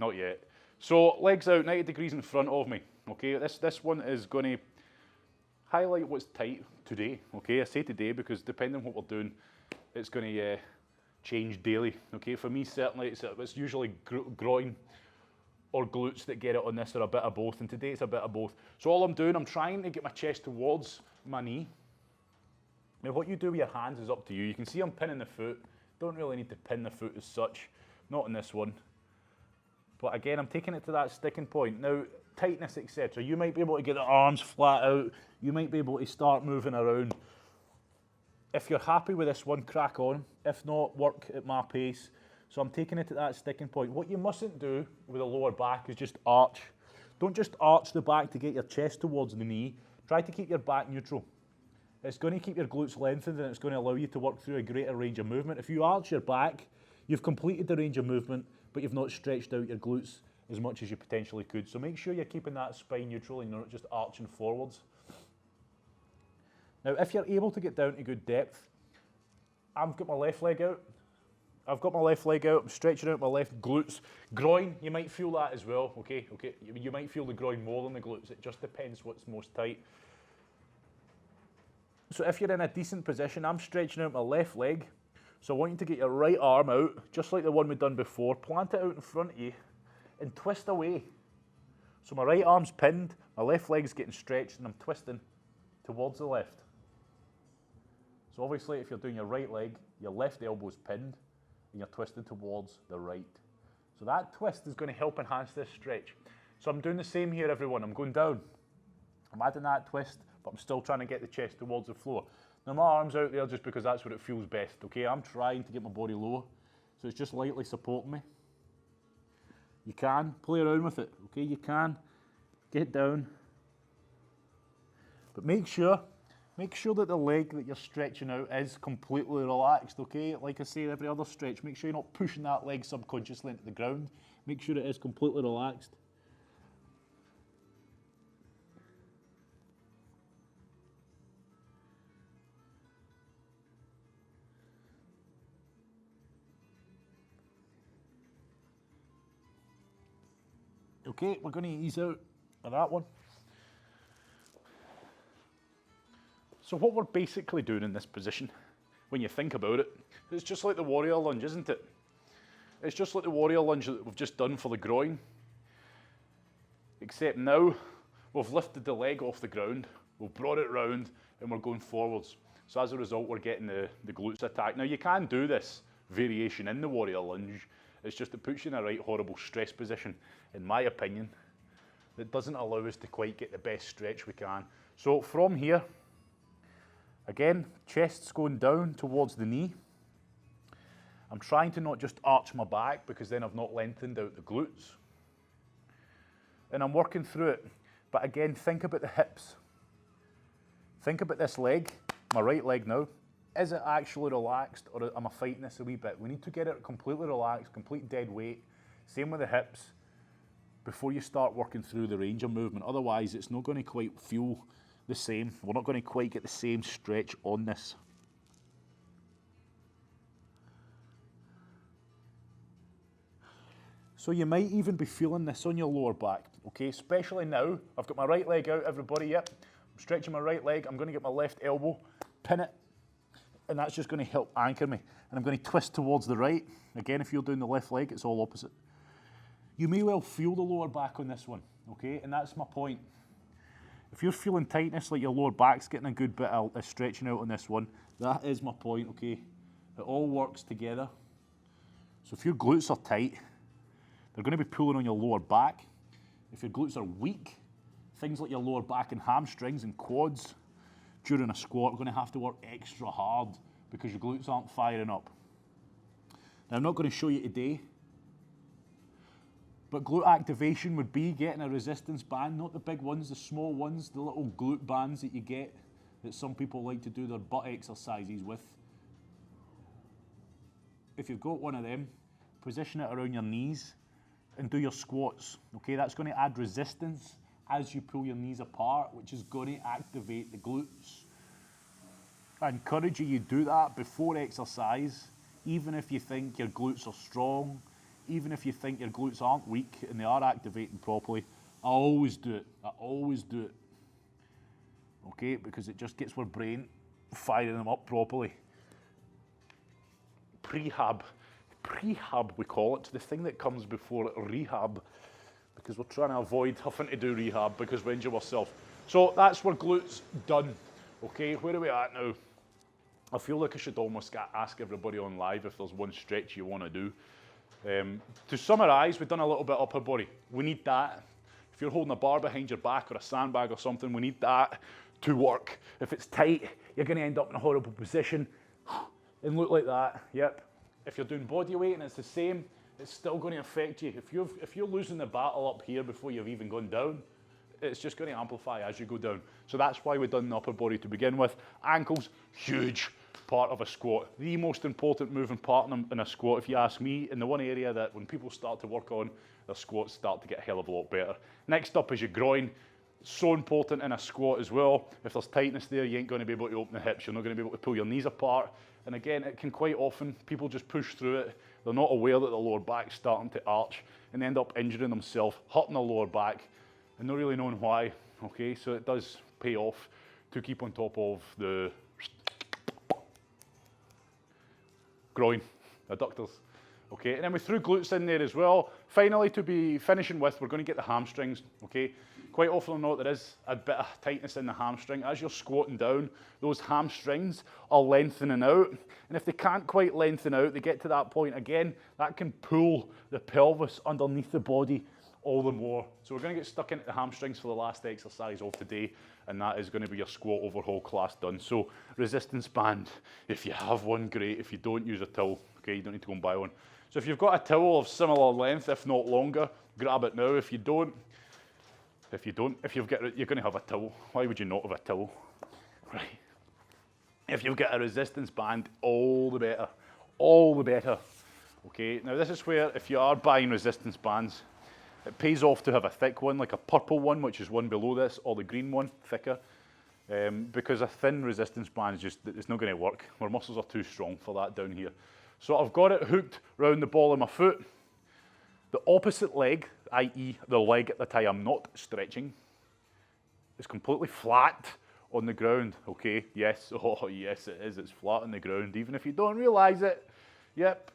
A: Not yet. So legs out, 90 degrees in front of me, okay? This one is going to highlight what's tight today, okay? I say today because depending on what we're doing, it's going to change daily, okay? For me, certainly, it's usually groin or glutes that get it on this, or a bit of both, and today it's a bit of both. So all I'm doing, I'm trying to get my chest towards my knee. Now what you do with your hands is up to you. You can see I'm pinning the foot. Don't really need to pin the foot as such, not in this one. But again, I'm taking it to that sticking point. Now, tightness, etc. You might be able to get the arms flat out. You might be able to start moving around. If you're happy with this one, crack on. If not, work at my pace. So I'm taking it to that sticking point. What you mustn't do with the lower back is just arch. Don't just arch the back to get your chest towards the knee. Try to keep your back neutral. It's going to keep your glutes lengthened, and it's going to allow you to work through a greater range of movement. If you arch your back, you've completed the range of movement, but you've not stretched out your glutes as much as you potentially could. So make sure you're keeping that spine neutral and you're not just arching forwards. Now, if you're able to get down to good depth, I've got my left leg out. I'm stretching out my left glutes. Groin, you might feel that as well, okay? You might feel the groin more than the glutes. It just depends what's most tight. So if you're in a decent position, I'm stretching out my left leg. So I want you to get your right arm out, just like the one we've done before. Plant it out in front of you and twist away. So my right arm's pinned, my left leg's getting stretched, and I'm twisting towards the left. So obviously if you're doing your right leg, your left elbow's pinned, and you're twisting towards the right. So that twist is going to help enhance this stretch. So I'm doing the same here, everyone. I'm going down. I'm adding that twist, but I'm still trying to get the chest towards the floor. Now my arm's out there just because that's what it feels best, okay? I'm trying to get my body lower, so it's just lightly supporting me. You can play around with it, okay? You can get down, but make sure that the leg that you're stretching out is completely relaxed, okay? Like I say, every other stretch, make sure you're not pushing that leg subconsciously into the ground. Make sure it is completely relaxed. Okay, we're going to ease out of that one. So what we're basically doing in this position, when you think about it, it's just like the warrior lunge, isn't it? It's just like the warrior lunge that we've just done for the groin. Except now, we've lifted the leg off the ground, we've brought it round, and we're going forwards. So as a result, we're getting the glutes attacked. Now you can do this variation in the warrior lunge, it's just it puts you in a right horrible stress position, in my opinion, that doesn't allow us to quite get the best stretch we can. So from here, again, chest's going down towards the knee. I'm trying to not just arch my back because then I've not lengthened out the glutes. And I'm working through it. But again, think about the hips. Think about this leg, my right leg now. Is it actually relaxed or am I fighting this a wee bit? We need to get it completely relaxed, complete dead weight. Same with the hips before you start working through the range of movement. Otherwise, it's not going to quite feel the same. We're not going to quite get the same stretch on this. So you might even be feeling this on your lower back, okay? Especially now, I've got my right leg out, everybody, yep. I'm stretching my right leg, I'm going to get my left elbow, pin it, and that's just going to help anchor me. And I'm going to twist towards the right. Again, if you're doing the left leg, it's all opposite. You may well feel the lower back on this one, okay? And that's my point. If you're feeling tightness, like your lower back's getting a good bit of stretching out on this one, that is my point, okay? It all works together. So if your glutes are tight, they're going to be pulling on your lower back. If your glutes are weak, things like your lower back and hamstrings and quads during a squat are going to have to work extra hard because your glutes aren't firing up. Now, I'm not going to show you today, but glute activation would be getting a resistance band, not the big ones, the small ones, the little glute bands that you get that some people like to do their butt exercises with. If you've got one of them, position it around your knees and do your squats, okay? That's going to add resistance as you pull your knees apart, which is going to activate the glutes. I encourage you to do that before exercise, even if you think your glutes are strong, even if you think your glutes aren't weak and they are activating properly. I always do it. I always do it. Okay, because it just gets our brain firing them up properly. Prehab, we call it, the thing that comes before rehab, because we're trying to avoid having to do rehab because we injure ourselves. So that's where glutes done. Okay, where are we at now? I feel like I should almost ask everybody on live if there's one stretch you want to do. To summarise, we've done a little bit upper body. We need that. If you're holding a bar behind your back or a sandbag or something, we need that to work. If it's tight, you're going to end up in a horrible position and look like that. Yep. If you're doing body weight and it's the same, it's still going to affect you. If you're losing the battle up here before you've even gone down, it's just going to amplify as you go down. So that's why we've done the upper body to begin with. Ankles, huge part of a squat. The most important moving part in a squat, if you ask me, and the one area that when people start to work on, their squats start to get a hell of a lot better. Next up is your groin. So important in a squat as well. If there's tightness there, you ain't going to be able to open the hips. You're not going to be able to pull your knees apart. And again, it can quite often, people just push through it. They're not aware that the lower back's starting to arch and end up injuring themselves, hurting the lower back, and not really knowing why. Okay, so it does pay off to keep on top of the groin, adductors. Okay, and then we threw glutes in there as well. Finally, to be finishing with, we're going to get the hamstrings. Okay, quite often or not, there is a bit of tightness in the hamstring. As you're squatting down, those hamstrings are lengthening out. And if they can't quite lengthen out, they get to that point again, that can pull the pelvis underneath the body all the more. So we're going to get stuck into the hamstrings for the last exercise of today, and that is going to be your squat overhaul class done. So resistance band, if you have one, great. If you don't, use a towel. Okay, you don't need to go and buy one. So if you've got a towel of similar length, if not longer, grab it now. If you've got, you're going to have a towel. Why would you not have a towel? Right. If you've got a resistance band, all the better. All the better. Okay, now this is where, if you are buying resistance bands, it pays off to have a thick one, like a purple one, which is one below this, or the green one, thicker. Because a thin resistance band is just, it's not going to work. My muscles are too strong for that down here. So I've got it hooked round the ball of my foot. The opposite leg, i.e. the leg that I am not stretching, is completely flat on the ground, okay? Yes, oh yes it is, it's flat on the ground, even if you don't realise it. Yep.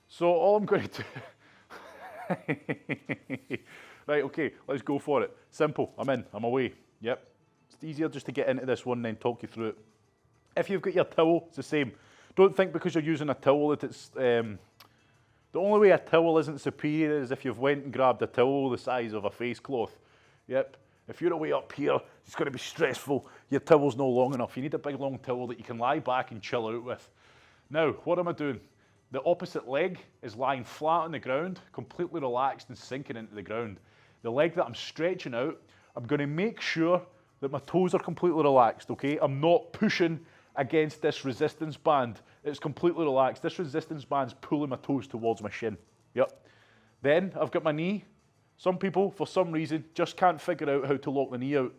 A: So all I'm going to do... Right, okay, let's go for it. Simple, I'm in, I'm away. Yep. It's easier just to get into this one and then talk you through it. If you've got your towel, it's the same. Don't think because you're using a towel that it's... the only way a towel isn't superior is if you've went and grabbed a towel the size of a face cloth. Yep. If you're away up here, it's going to be stressful. Your towel's no long enough. You need a big long towel that you can lie back and chill out with. Now, what am I doing? The opposite leg is lying flat on the ground, completely relaxed and sinking into the ground. The leg that I'm stretching out, I'm going to make sure that my toes are completely relaxed, okay? I'm not pushing against this resistance band. It's completely relaxed. This resistance band's pulling my toes towards my shin. Yep. Then I've got my knee. Some people, for some reason, just can't figure out how to lock the knee out.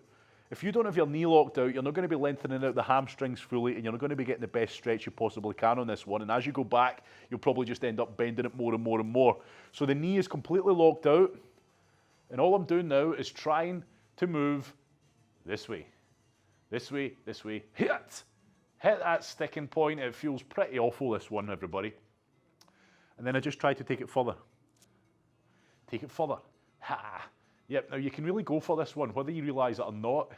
A: If you don't have your knee locked out, you're not going to be lengthening out the hamstrings fully, and you're not going to be getting the best stretch you possibly can on this one. And as you go back, you'll probably just end up bending it more and more and more. So the knee is completely locked out, and all I'm doing now is trying to move this way. This way, this way. Hit that sticking point. It feels pretty awful, this one, everybody. And then I just try to take it further. Take it further. Ha! Yep, now you can really go for this one, whether you realise it or not.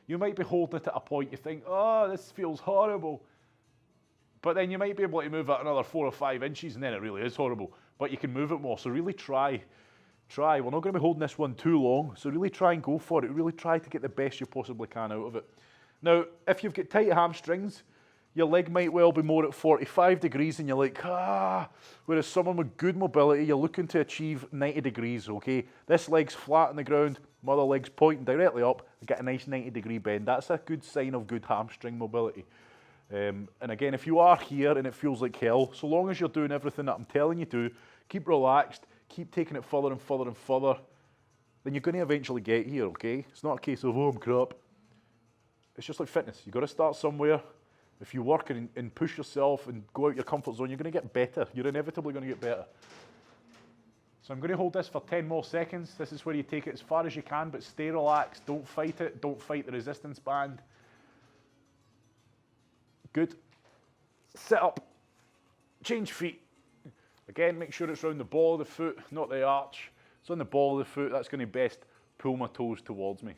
A: You might be holding it at a point you think, oh, this feels horrible. But then you might be able to move it another 4 or 5 inches and then it really is horrible. But you can move it more, so really try. We're not going to be holding this one too long, so really try and go for it. Really try to get the best you possibly can out of it. Now, if you've got tight hamstrings, your leg might well be more at 45 degrees and you're like, whereas someone with good mobility, you're looking to achieve 90 degrees, okay? This leg's flat on the ground, my other leg's pointing directly up, I get a nice 90-degree bend. That's a good sign of good hamstring mobility. And again, if you are here and it feels like hell, so long as you're doing everything that I'm telling you to, keep relaxed, keep taking it further and further and further, then you're going to eventually get here, okay? It's not a case of, oh, I'm crap. It's just like fitness. You've got to start somewhere. If you work and push yourself and go out your comfort zone, you're going to get better. You're inevitably going to get better. So I'm going to hold this for 10 more seconds. This is where you take it as far as you can, but stay relaxed. Don't fight it. Don't fight the resistance band. Good. Sit up. Change feet. Again, make sure it's around the ball of the foot, not the arch. It's on the ball of the foot. That's going to best pull my toes towards me.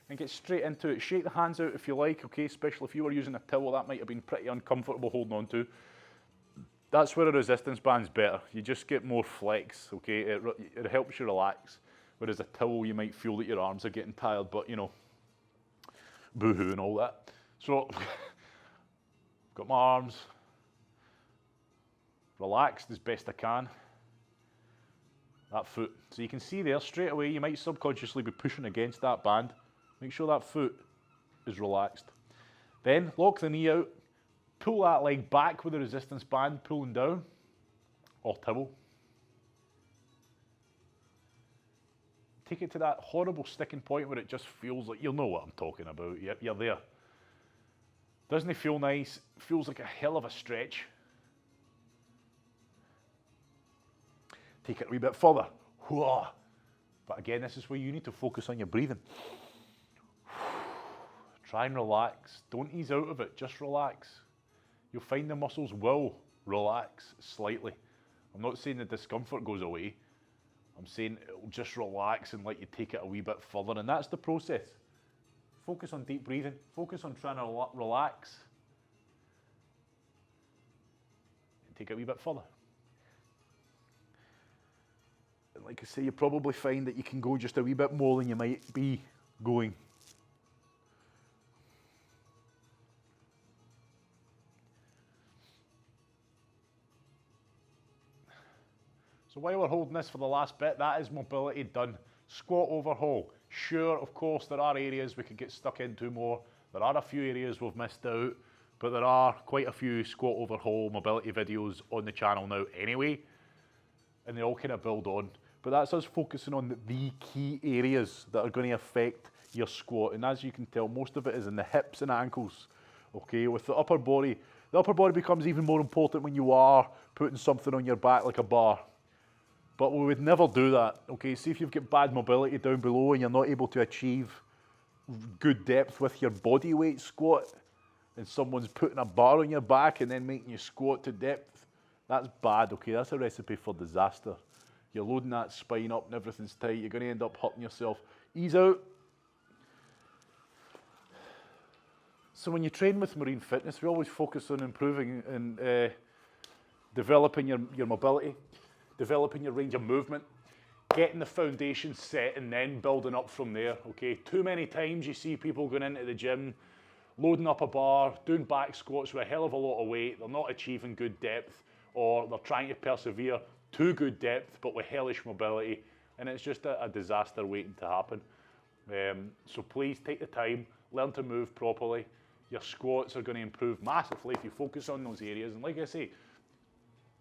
A: And get straight into it. Shake the hands out if you like, okay? Especially if you were using a towel, that might have been pretty uncomfortable holding on to. That's where a resistance band's better. You just get more flex, okay? It helps you relax. Whereas a towel, you might feel that your arms are getting tired, but you know, boo-hoo and all that. So, got my arms relaxed as best I can. That foot. So you can see there, straight away, you might subconsciously be pushing against that band. Make sure that foot is relaxed. Then lock the knee out, pull that leg back with the resistance band pulling down, or towel. Take it to that horrible sticking point where it just feels like, you'll know what I'm talking about, you're there. Doesn't it feel nice? Feels like a hell of a stretch. Take it a wee bit further. But again, this is where you need to focus on your breathing. Try and relax. Don't ease out of it, just relax. You'll find the muscles will relax slightly. I'm not saying the discomfort goes away. I'm saying it'll just relax and let you take it a wee bit further, and that's the process. Focus on deep breathing. Focus on trying to relax. And take it a wee bit further. like I say, you probably find that you can go just a wee bit more than you might be going. So while we're holding this for the last bit, that is mobility done. Squat overhaul. Sure, of course, there are areas we could get stuck into more. There are a few areas we've missed out, but there are quite a few squat overhaul mobility videos on the channel now anyway, and they all kind of build on. But that's us focusing on the key areas that are going to affect your squat. And as you can tell, most of it is in the hips and ankles. Okay, with the upper body becomes even more important when you are putting something on your back like a bar. But we would never do that. Okay, see if you've got bad mobility down below and you're not able to achieve good depth with your body weight squat, and someone's putting a bar on your back and then making you squat to depth, that's bad, okay? That's a recipe for disaster. You're loading that spine up and everything's tight. You're going to end up hurting yourself. Ease out. So when you train with Marine Fitness, we always focus on improving and developing your mobility, developing your range of movement, getting the foundation set and then building up from there, okay? Too many times you see people going into the gym, loading up a bar, doing back squats with a hell of a lot of weight, they're not achieving good depth, or they're trying to persevere to good depth but with hellish mobility, and it's just a disaster waiting to happen. So please take the time, learn to move properly. Your squats are going to improve massively if you focus on those areas. And like I say,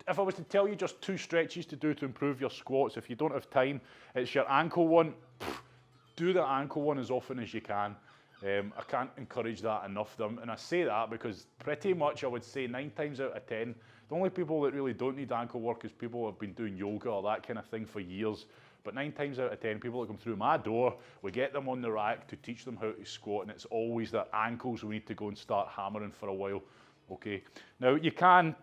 A: if I was to tell you just 2 stretches to do to improve your squats, if you don't have time, it's your ankle one. Do the ankle one as often as you can. I can't encourage that enough. And I say that because pretty much I would say 9 times out of 10, the only people that really don't need ankle work is people who have been doing yoga or that kind of thing for years. But 9 times out of 10, people that come through my door, we get them on the rack to teach them how to squat, and it's always their ankles we need to go and start hammering for a while. Okay. Now you can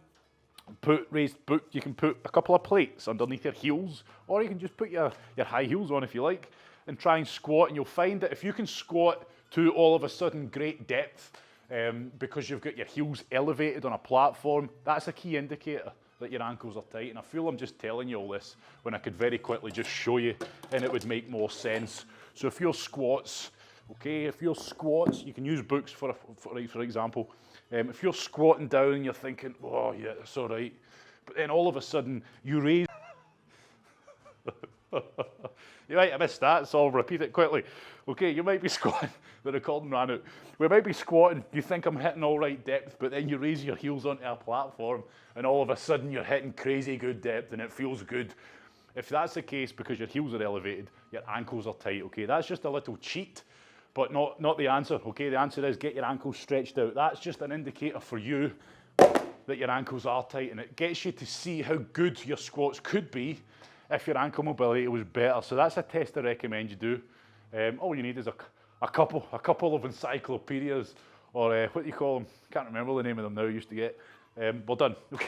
A: put you can put a couple of plates underneath your heels, or you can just put your high heels on if you like, and try and squat, and you'll find that if you can squat to all of a sudden great depth, because you've got your heels elevated on a platform, that's a key indicator that your ankles are tight. And I feel I'm just telling you all this when I could very quickly just show you and it would make more sense. So if your squats, okay, you can use books for example. If you're squatting down and you're thinking, oh yeah, that's all right, but then all of a sudden you raise You're right, I missed that, so I'll repeat it quickly. Okay, you might be squatting, the recording ran out. We might be squatting, you think I'm hitting all right depth, but then you raise your heels onto a platform and all of a sudden you're hitting crazy good depth and it feels good. If that's the case, because your heels are elevated, your ankles are tight, okay? That's just a little cheat, but not the answer, okay? The answer is get your ankles stretched out. That's just an indicator for you that your ankles are tight, and it gets you to see how good your squats could be if your ankle mobility was better. So that's a test I recommend you do. All you need is a couple of encyclopedias, or what do you call them? Can't remember the name of them now, used to get. We're done, okay,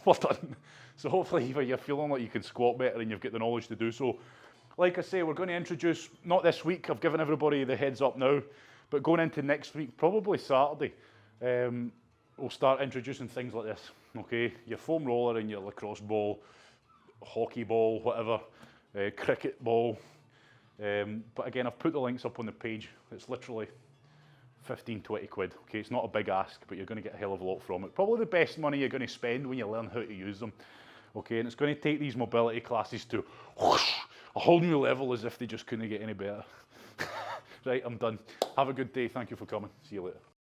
A: we're done. So hopefully you're feeling like you can squat better and you've got the knowledge to do so. Like I say, we're going to introduce, not this week, I've given everybody the heads up now, but going into next week, probably Saturday, we'll start introducing things like this, okay? Your foam roller and your lacrosse ball, hockey ball, whatever, cricket ball. But again, I've put the links up on the page. It's literally 15, 20 quid. Okay, it's not a big ask, but you're going to get a hell of a lot from it. Probably the best money you're going to spend when you learn how to use them. Okay, and it's going to take these mobility classes to whoosh, a whole new level, as if they just couldn't get any better. Right, I'm done. Have a good day. Thank you for coming. See you later.